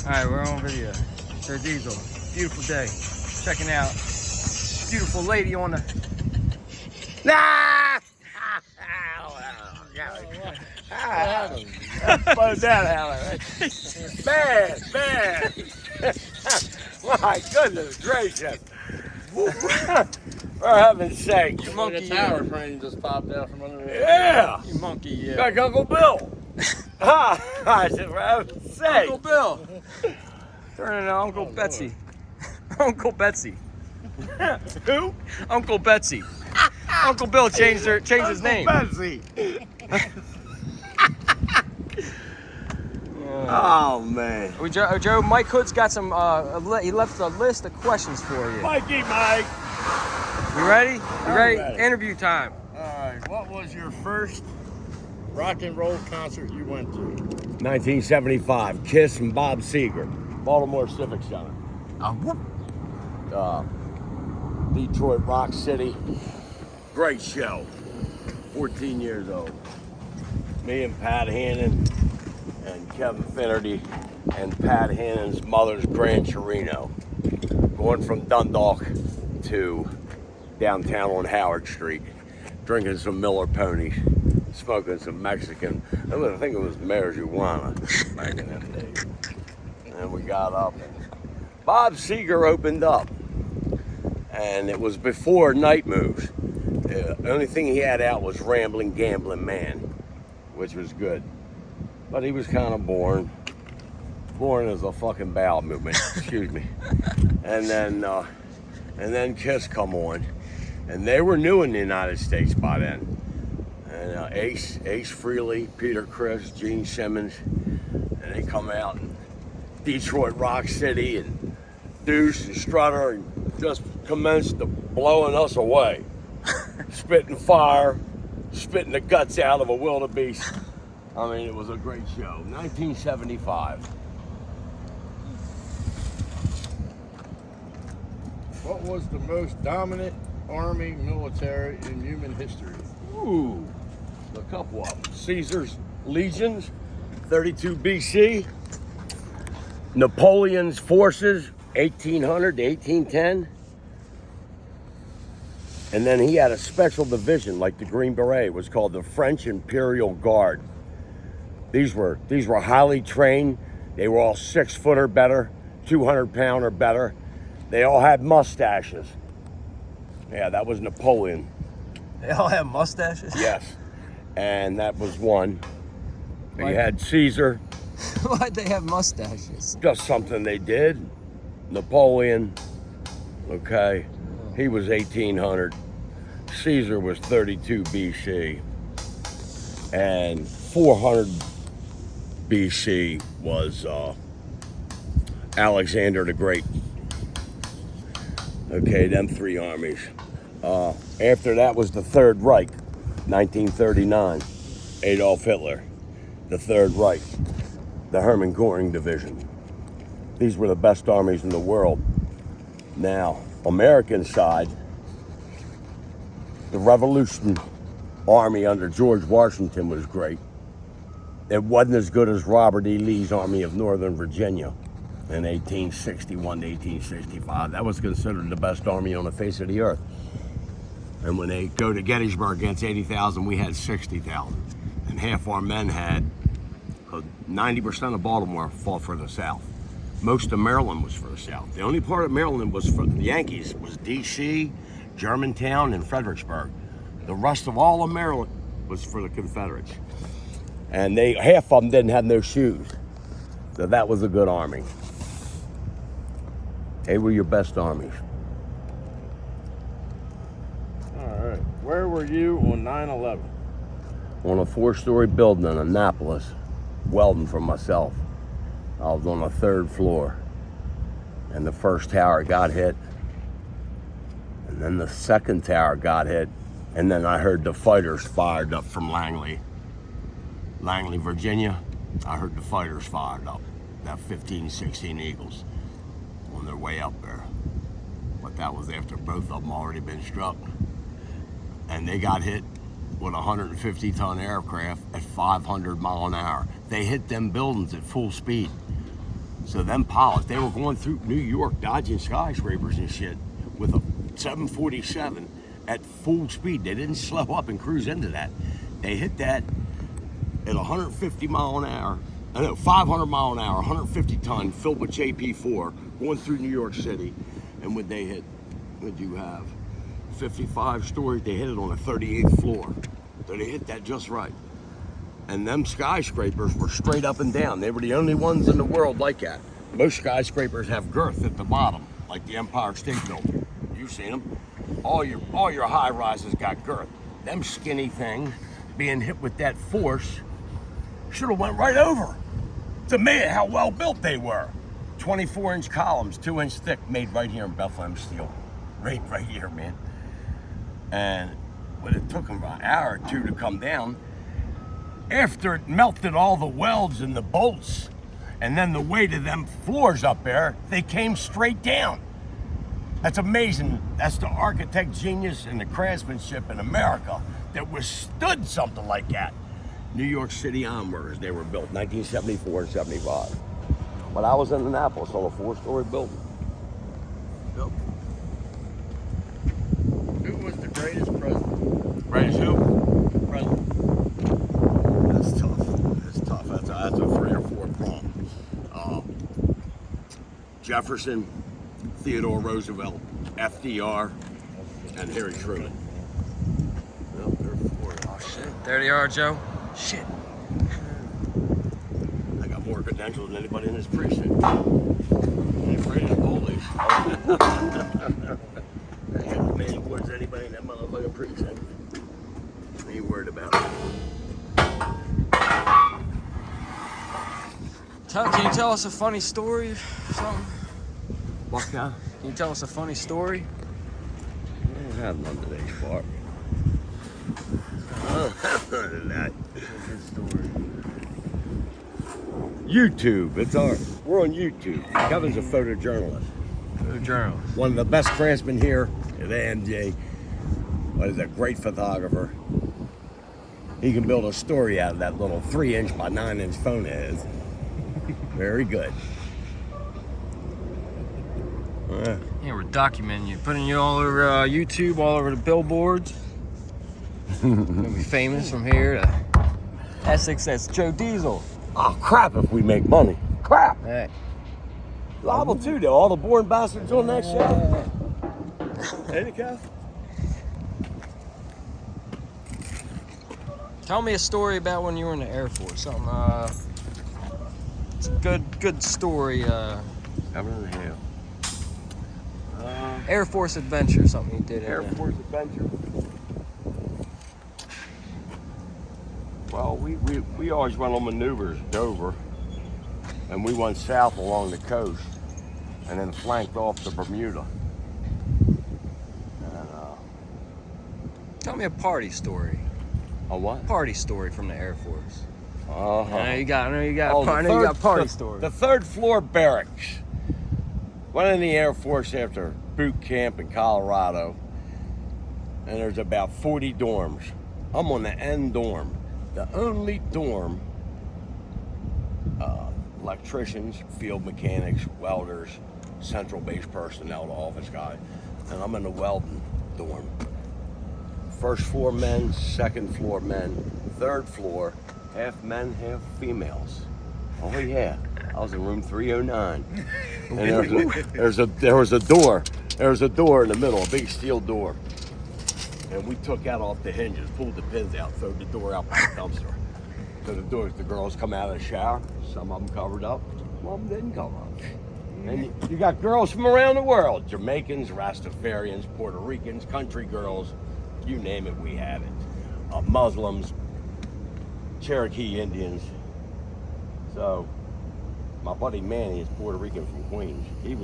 Alright, we're on video. Sir Diesel, beautiful day. Checking out beautiful lady on the... Nah! Slow down, Alan. Man. My goodness gracious. For heaven's sake. You monkey, Like a tower frame just popped out from under there. Yeah. You monkey, yeah. Like Uncle Bill. I said, for heaven's sake. Uncle Bill. Turning to Uncle Betsy. Uncle Betsy. Who? Uncle Betsy. Uncle Bill changed his name. Betsy. Oh man. Joe, Mike Hood's got some. He left a list of questions for you. Mikey, Mike. You ready? You I'm ready? ready. Interview time. Alright, what was your first rock and roll concert you went to? 1975. Kiss and Bob Seger. Baltimore Civic Center. Detroit Rock City. Great show. 14 years old. Me and Pat Hannon and Kevin Finnerty and Pat Hannon's mother's Gran Torino. Going from Dundalk to downtown on Howard Street. Drinking some Miller Ponies. Smoking some Mexican. I think it was marijuana back in them days. And we got up. Bob Seger opened up. And it was before Night Moves. The only thing he had out was Rambling Gambling Man, which was good. But he was kind of boring. Boring as a fucking bowel movement, excuse me. And then Kiss come on. And they were new in the United States by then. And Ace Frehley, Peter Criss, Gene Simmons. And they come out in Detroit Rock City and Deuce and Strutter and just commenced to blowing us away. Spitting fire, spitting the guts out of a wildebeest. I mean, it was a great show. 1975. What was the most dominant army military in human history? Ooh, a couple of them. Caesar's legions, 32 BC. Napoleon's forces, 1800 to 1810. And then he had a special division, like the Green Beret. It was called the French Imperial Guard. These were highly trained. They were all 6 foot or better, 200 pound or better. They all had mustaches. Yeah, that was Napoleon. They all have mustaches. Yes, and that was one. You Why- had Caesar. Why'd they have mustaches? Just something they did. Napoleon. Okay, he was 1800. Caesar was 32 BC, and 400 BC was Alexander the Great. Okay, them 3 armies. After that was the Third Reich, 1939. Adolf Hitler, the Third Reich, the Hermann Göring Division. These were the best armies in the world. Now, American side, the Revolution Army under George Washington was great. It wasn't as good as Robert E. Lee's Army of Northern Virginia in 1861 to 1865. That was considered the best army on the face of the earth. And when they go to Gettysburg against 80,000, we had 60,000. And half our men had, 90% of Baltimore fought for the South. Most of Maryland was for the South. The only part of Maryland was for the Yankees was D.C., Germantown, and Fredericksburg. The rest of all of Maryland was for the Confederates. And half of them didn't have no shoes. So that was a good army. They were your best armies. Alright, where were you on 9/11? On a 4-story building in Annapolis, welding for myself. I was on the 3rd floor, and the first tower got hit, and then the second tower got hit, and then I heard the fighters fired up from Langley, Virginia. I heard the fighters fired up, that 15, 16 Eagles on their way up there. But that was after both of them already been struck. And they got hit with a 150-ton aircraft at 500 mile an hour. They hit them buildings at full speed. So them pilots, they were going through New York, dodging skyscrapers and shit with a 747 at full speed. They didn't slow up and cruise into that. They hit that at 150 mile an hour, 500 mile an hour, 150 ton, filled with JP4, going through New York City. And when they hit, what do you have? 55 stories, they hit it on the 38th floor. So they hit that just right. And them skyscrapers were straight up and down. They were the only ones in the world like that. Most skyscrapers have girth at the bottom, like the Empire State Building. You've seen them. All your high rises got girth. Them skinny things, being hit with that force, should have went right over. It's amazing how well built they were. 24-inch columns, 2-inch thick, made right here in Bethlehem Steel. Right here, man. And when it took them about an hour or two to come down, after it melted all the welds and the bolts, and then the weight of them floors up there, they came straight down. That's amazing. That's the architect genius and the craftsmanship in America that withstood something like that. New York City Allman Brothers, they were built 1974 and 75. But I was in Annapolis on a 4-story building. Yep. Who was the greatest president? Greatest who? President. That's tough. That's tough. That's a 3 or 4 prong. Jefferson, Theodore Roosevelt, FDR, and Harry Truman. Well, there are 4. Oh shit, there they are, Joe. Shit. I got more credentials than anybody in this precinct. Ain't afraid of the police. I ain't as many words as anybody in that motherfucking precinct. Ain't worried about it. Can you tell us a funny story or something? What kind? Can you tell us a funny story? I don't have none today's part. I don't have none of that. YouTube, we're on YouTube. Kevin's a photojournalist. Photojournalist. One of the best craftsmen here at AMJ. But he's a great photographer. He can build a story out of that little 3-inch by 9-inch phone it is. Very good. Yeah, we're documenting you, putting you all over YouTube, all over the billboards. You're gonna be famous from here to Essex. That's Joe Diesel. Oh crap! If we make money, crap. Hey. Liable too, though. All the born bastards on that show. Any Kev? Tell me a story about when you were in the Air Force. Something. It's a good story. Ever in the hell. Air Force adventure, something you did. Air Force adventure. Well, we always went on maneuvers, Dover, and we went south along the coast, and then flanked off to Bermuda. And, Tell me a party story. a what? Party story from the Air Force. Uh-huh. I know you got. Oh, I know you got party stories. The 3rd floor barracks. Went in the Air Force after boot camp in Colorado, and there's about 40 dorms. I'm on the end dorm. The only dorm, electricians, field mechanics, welders, central base personnel, the office guy, and I'm in the welding dorm. 1st floor men, 2nd floor men, 3rd floor, half men, half females. Oh yeah, I was in room 309. And there was a door. There was a door in the middle, a big steel door. And we took that off the hinges, pulled the pins out, threw the door out by the dumpster. So the girls come out of the shower, some of them covered up, some of them didn't cover up. And you got girls from around the world, Jamaicans, Rastafarians, Puerto Ricans, country girls, you name it, we had it. Muslims, Cherokee Indians. So my buddy Manny is Puerto Rican from Queens. He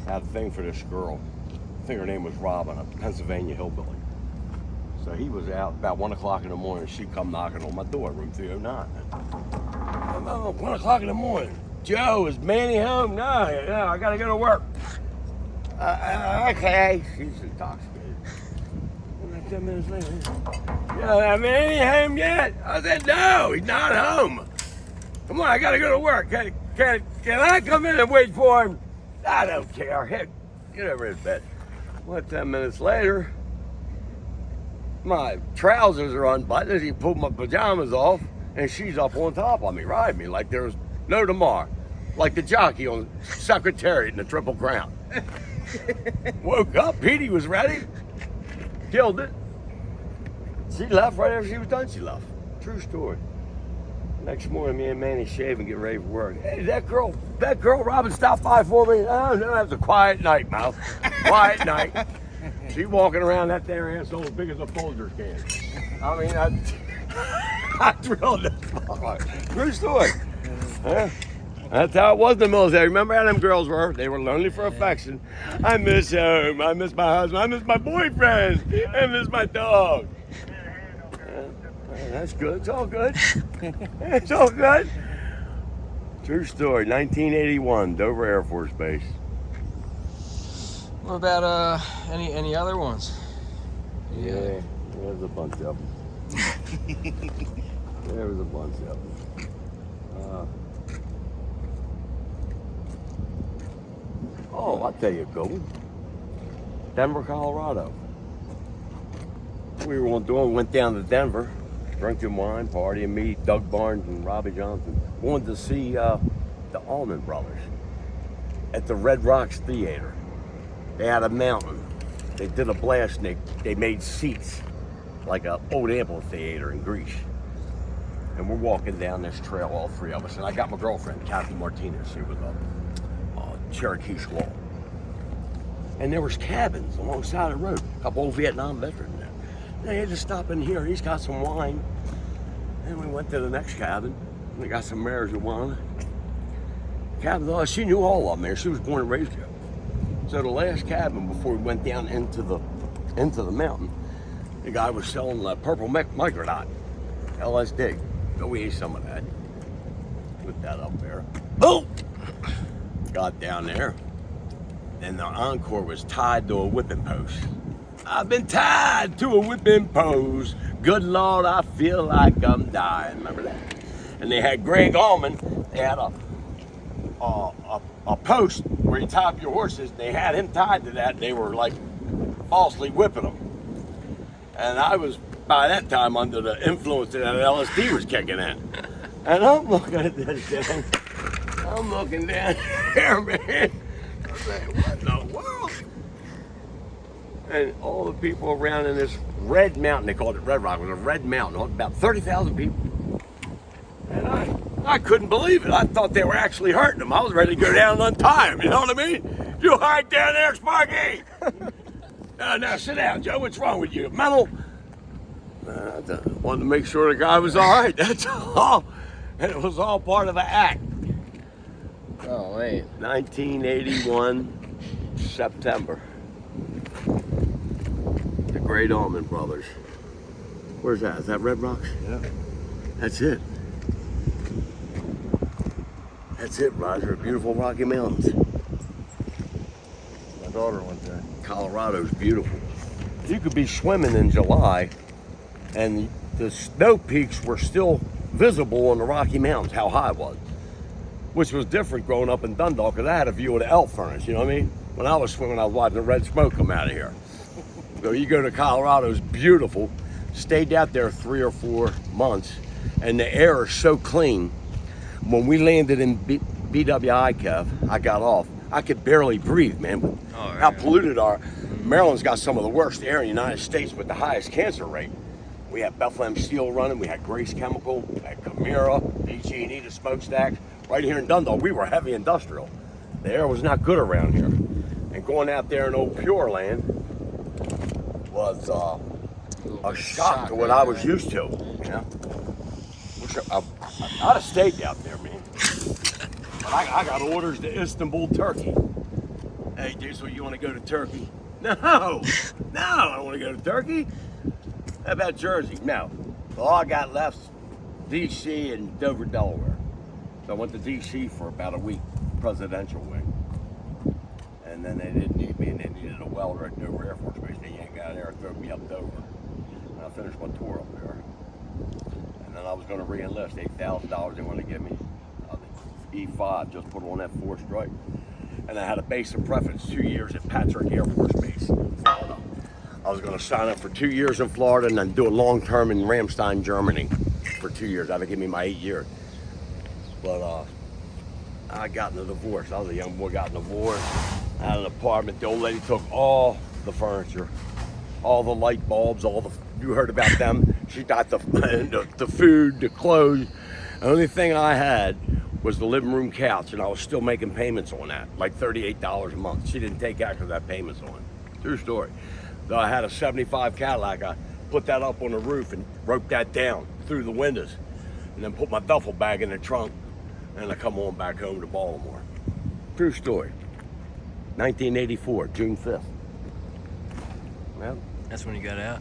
had a thing for this girl. I think her name was Robin, a Pennsylvania hillbilly. So he was out about 1 o'clock in the morning. She come knocking on my door, room 309. 1 o'clock in the morning. Joe, is Manny home? No, I gotta go to work. Okay. She's intoxicated. And like 10 minutes later, yeah, Manny home yet? I said, no, he's not home. Come on, I gotta go to work. Can I come in and wait for him? I don't care. Heck, get over his bed. Well, 10 minutes later, my trousers are unbuttoned. He pulled my pajamas off, and she's up on top of me, riding me like there was no tomorrow. Like the jockey on Secretariat in the Triple Crown. Woke up, Petey was ready. Killed it. She left right after she was done, she left. True story. Next morning, me and Manny shave and get ready for work. Hey, that girl, Robin, stopped by for me. Oh, no, that was a quiet night, Mouse. Quiet night. She walking around that there asshole as big as a Folgers can. I mean, I drilled it. True story. Huh? That's how it was in the military. Remember how them girls were? They were lonely for affection. I miss home. I miss my husband. I miss my boyfriend. I miss my dog. That's good. It's all good. It's all good. True story. 1981, Dover Air Force Base. What about any other ones? Yeah, there's a bunch of them. There was a bunch of them. Oh, I'll tell you a good one. Denver, Colorado. We went down to Denver, drinking wine, partying, me, Doug Barnes, and Robbie Johnson. Wanted to see the Allman Brothers at the Red Rocks Theater. They had a mountain. They did a blast, and they made seats like an old amphitheater in Greece. And we're walking down this trail, all three of us. And I got my girlfriend, Kathy Martinez. She was a Cherokee squaw. And there was cabins alongside the road. A couple old Vietnam veterans there. They had to stop in here. He's got some wine. And we went to the next cabin. And we got some marijuana. Cabin, she knew all of them there. She was born and raised here. So the last cabin before we went down into the mountain, the guy was selling purple microdot, LSD. So we ate some of that. Put that up there. Boom! Got down there. Then the encore was tied to a whipping post. I've been tied to a whipping post. Good Lord, I feel like I'm dying. Remember that? And they had Greg Allman. They had a post where you tie up your horses. They had him tied to that. And they were like falsely whipping him. And I was by that time under the influence that LSD was kicking in. And I'm looking at this thing. I'm looking down here, man. I'm saying, what in the world? And all the people around in this red mountain, they called it Red Rock, it was a red mountain, about 30,000 people. And I couldn't believe it. I thought they were actually hurting them. I was ready to go down and untie them, you know what I mean? You hike down there, Sparky! Now sit down, Joe, what's wrong with you? Mental? I wanted to make sure the guy was all right, that's all. And it was all part of the act. Oh, wait. 1981, September. The great Allman Brothers. Where's that? Is that Red Rocks? Yeah. That's it. That's it, Roger. Beautiful Rocky Mountains. My daughter went there. Colorado's beautiful. You could be swimming in July and the snow peaks were still visible on the Rocky Mountains, how high it was. Which was different growing up in Dundalk because I had a view of the elk furnace, you know what I mean? When I was swimming, I was watching the red smoke come out of here. So you go to Colorado, it's beautiful. Stayed out there 3 or 4 months, and the air is so clean. When we landed in BWI, Kev, I got off. I could barely breathe, man. How polluted are. Maryland's got some of the worst air in the United States with the highest cancer rate. We had Bethlehem Steel running, we had Grace Chemical, we had Camira, PG&E, the smokestacks. Right here in Dundalk, we were heavy industrial. The air was not good around here. And going out there in old Pure Land was a shock to what I was used to. You know? I'd have stayed out there, man. But I got orders to Istanbul, Turkey. Hey, dude, so you want to go to Turkey? No, I don't want to go to Turkey. How about Jersey? No. All I got left, D.C. and Dover, Delaware. So I went to D.C. for about a week, presidential wing. And then they didn't need me, and they needed a welder at Dover Air Force Base. They yank out there and throw me up Dover. And I finished my tour up there. And then I was going to re-enlist, $8,000 they wanted to give me. E5, just put on that 4-stroke. And I had a base of preference 2 years at Patrick Air Force Base in Florida. I was going to sign up for 2 years in Florida and then do a long term in Ramstein, Germany for 2 years. That would give me my 8 years. But I got in a divorce. I was a young boy, got in a divorce. I had an apartment. The old lady took all the furniture, all the light bulbs, you heard about them. She got the food, the clothes. The only thing I had was the living room couch, and I was still making payments on that, like $38 a month. She didn't take after that payments on it. True story. Though I had a 75 Cadillac, I put that up on the roof and roped that down through the windows, and then put my duffel bag in the trunk, and I come on back home to Baltimore. True story. 1984, June 5th. Yep. That's when you got out?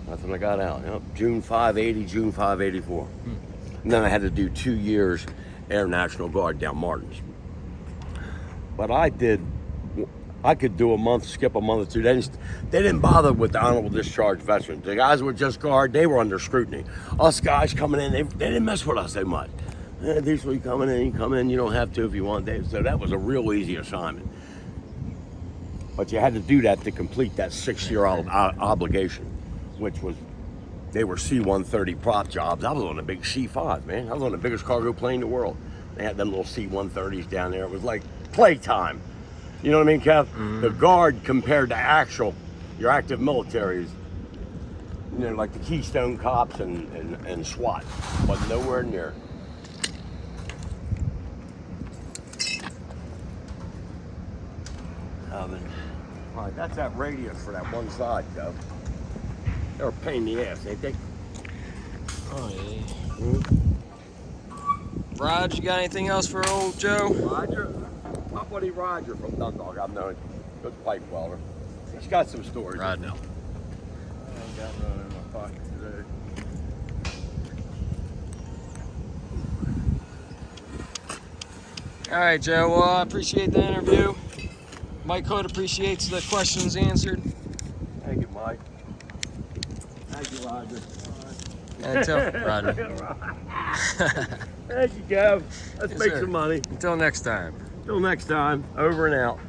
That's when I got out. Yep. June 580, June 584. And then I had to do 2 years Air National Guard down Martins. But I could do a month, skip a month or two. They didn't bother with the honorable discharge veterans. The guys were just guard, they were under scrutiny. Us guys coming in, they didn't mess with us that much. These you coming in, you come in, you don't have to if you want. So that was a real easy assignment. But you had to do that to complete that 6-year obligation, which was, they were C-130 prop jobs. I was on a big C-5, man. I was on the biggest cargo plane in the world. They had them little C-130s down there. It was like playtime. You know what I mean, Kev? Mm-hmm. The Guard compared to your active military is, you know, like the Keystone Cops and SWAT, but nowhere near. All right, that's that radius for that one side, Kev. They're a pain in the ass, ain't they? Oh, yeah. Mm-hmm. Raj, you got anything else for old Joe? Roger? My buddy Roger from Dundalk, I've known. Good pipe welder. He's got some stories. Right I now. ain't got none in my pocket today. All right, Joe. Well, I appreciate the interview. Mike Hood appreciates the questions answered. Thank you, Mike. Thank you, Roger. Until Roger. Thank you, Kev. Let's make some money. Until next time. Till next time. Over and out.